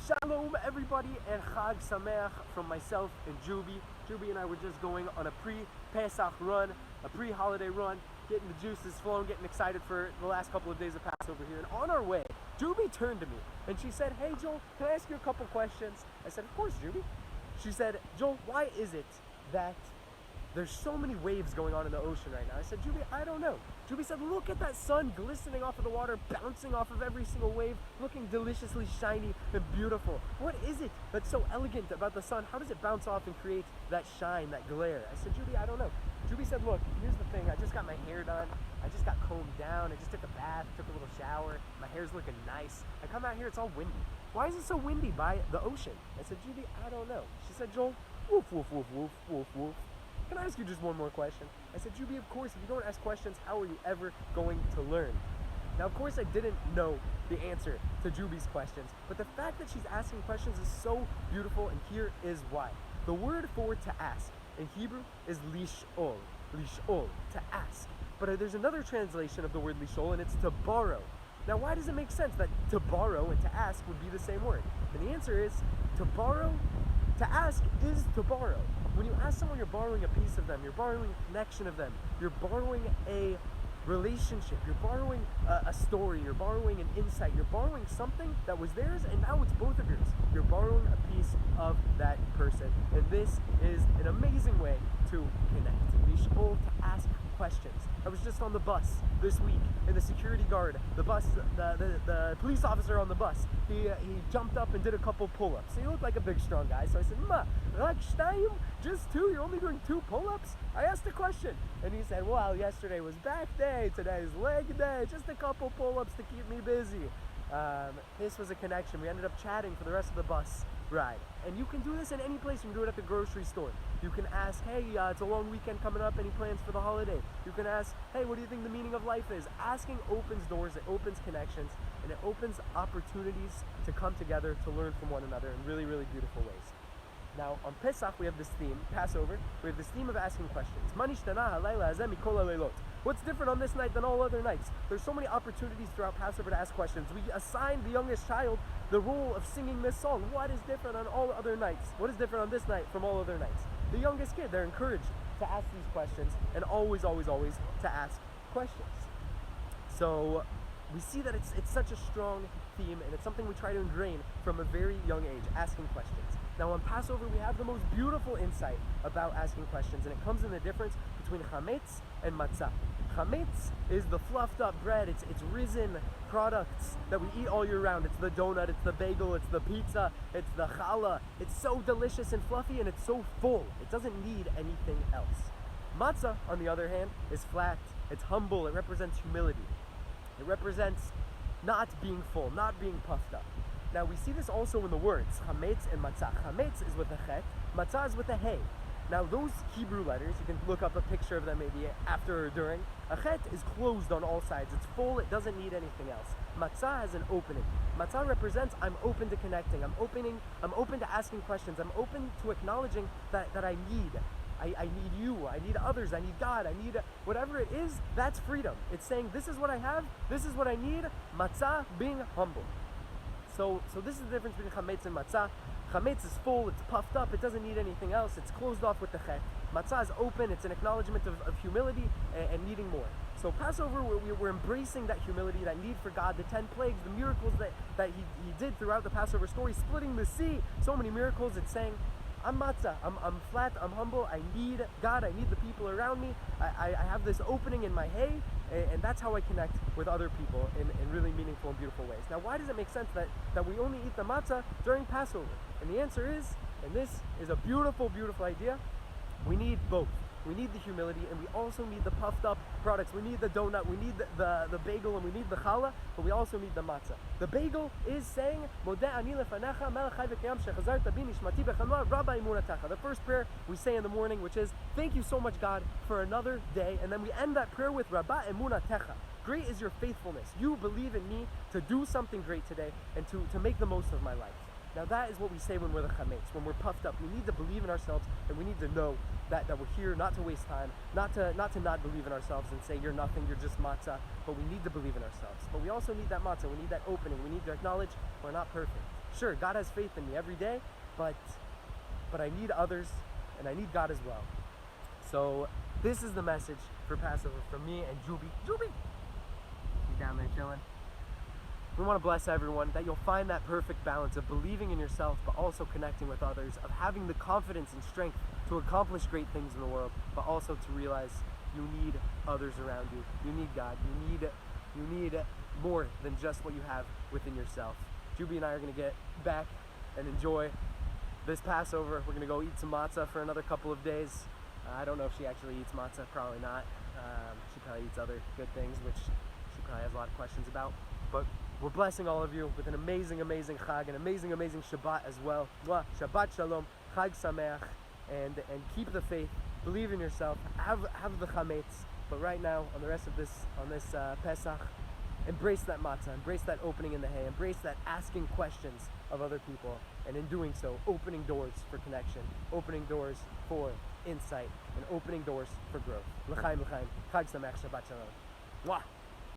Shalom everybody and Chag Sameach from myself and Juby. Juby and I were just going on a pre-Pesach run, a pre-holiday run, getting the juices flowing, getting excited for the last couple of days of Passover here. And on our way, Juby turned to me and she said, "Hey Joel, can I ask you a couple questions?" I said, "Of course, Juby." She said, "Joel, why is it that there's so many waves going on in the ocean right now?" I said, "Juby, I don't know." Juby said, "Look at that sun glistening off of the water, bouncing off of every single wave, looking deliciously shiny and beautiful. What is it that's so elegant about the sun? How does it bounce off and create that shine, that glare?" I said, "Juby, I don't know." Juby said, "Look, here's the thing. I just got my hair done. I just got combed down. I just took a bath, took a little shower. My hair's looking nice. I come out here, it's all windy. Why is it so windy by the ocean?" I said, "Juby, I don't know." She said, "Joel, woof, woof, woof, woof, woof, woof. Can I ask you just one more question?" I said, "Juby, of course, if you don't ask questions, how are you ever going to learn?" Now, of course, I didn't know the answer to Juby's questions, but the fact that she's asking questions is so beautiful, and here is why. The word for to ask in Hebrew is lish'ol, lish'ol, to ask. But there's another translation of the word lish'ol, and it's to borrow. Now, why does it make sense that to borrow and to ask would be the same word? And the answer is to borrow. To ask is to borrow. When you ask someone, you're borrowing a piece of them, you're borrowing a connection of them, you're borrowing a relationship, you're borrowing a story, you're borrowing an insight, you're borrowing something that was theirs and now it's both of yours. You're borrowing a piece of that person. And this is an amazing way to connect. Lish'ol, to ask questions. I was just on the bus this week, and the security guard, the police officer on the bus, he jumped up and did a couple pull-ups. He looked like a big, strong guy, so I said, "Ma, like shtayim? Just two? You're only doing 2 pull-ups?" I asked a question, and he said, "Well, yesterday was back day, today's leg day, just a couple pull-ups to keep me busy." This was a connection. We ended up chatting for the rest of the bus ride. And you can do this in any place. You can do it at the grocery store. You can ask, "Hey, it's a long weekend coming up. Any plans for the holiday?" You can ask, "Hey, what do you think the meaning of life is?" Asking opens doors, it opens connections, and it opens opportunities to come together to learn from one another in really, really beautiful ways. Now, on Pesach, we have this theme, Passover, we have this theme of asking questions. What's different on this night than all other nights? There's so many opportunities throughout Passover to ask questions. We assigned the youngest child the role of singing this song. What is different on all other nights? What is different on this night from all other nights? The youngest kid, they're encouraged to ask these questions and always, always, always to ask questions. So we see that it's such a strong theme, and it's something we try to ingrain from a very young age, asking questions. Now on Passover, we have the most beautiful insight about asking questions, and it comes in the difference between chametz and matzah. Chametz is the fluffed up bread, it's risen products that we eat all year round. It's the donut, it's the bagel, it's the pizza, it's the challah. It's so delicious and fluffy, and it's so full. It doesn't need anything else. Matzah, on the other hand, is flat, it's humble, it represents humility. It represents not being full, not being puffed up. Now we see this also in the words, chametz and matzah. Chametz is with a chet, matzah is with a hey. Now those Hebrew letters, you can look up a picture of them maybe after or during. A chet is closed on all sides, it's full, it doesn't need anything else. Matzah has an opening. Matzah represents I'm open to connecting, I'm open to asking questions, I'm open to acknowledging that I need. I need you, I need others, I need God, I need whatever it is, that's freedom. It's saying this is what I have, this is what I need, matzah, being humble. So this is the difference between chametz and matzah. Chametz is full, it's puffed up, it doesn't need anything else, it's closed off with the chet. Matzah is open, it's an acknowledgement of humility and needing more. So Passover, we're embracing that humility, that need for God, the 10 plagues, the miracles that he did throughout the Passover story, splitting the sea, so many miracles. It's saying, I'm matzah, I'm flat, I'm humble, I need God, I need the people around me, I have this opening in my hay, and that's how I connect with other people in really meaningful and beautiful ways. Now, why does it make sense that we only eat the matzah during Passover? And the answer is, and this is a beautiful, beautiful idea, we need both. We need the humility, and we also need the puffed up products. We need the donut, we need the bagel, and we need the challah, but we also need the matzah. The bagel is saying, the first prayer we say in the morning, which is, thank you so much, God, for another day. And then we end that prayer with Rabba emunatecha. Great is your faithfulness. You believe in me to do something great today and to make the most of my life. Now that is what we say when we're the chametz, when we're puffed up. We need to believe in ourselves, and we need to know that we're here not to waste time, not to not believe in ourselves and say you're nothing, you're just matzah, but we need to believe in ourselves. But we also need that matzah, we need that opening, we need to acknowledge we're not perfect. Sure, God has faith in me every day, but I need others, and I need God as well. So this is the message for Passover from me and Juby. He's down there chilling. We want to bless everyone that you'll find that perfect balance of believing in yourself, but also connecting with others, of having the confidence and strength to accomplish great things in the world, but also to realize you need others around you. You need God. You need more than just what you have within yourself. Juby and I are going to get back and enjoy this Passover. We're going to go eat some matzah for another couple of days. I don't know if she actually eats matzah, probably not. She probably eats other good things, which she probably has a lot of questions about. But we're blessing all of you with an amazing, amazing Chag, an amazing, amazing Shabbat as well. Shabbat Shalom, Chag Sameach, and keep the faith, believe in yourself, have the chametz. But right now, on the rest of this, on this Pesach, embrace that matzah, embrace that opening in the hay, embrace that asking questions of other people, and in doing so, opening doors for connection, opening doors for insight, and opening doors for growth. L'chaim, l'chaim, Chag Sameach, Shabbat Shalom. Mwah!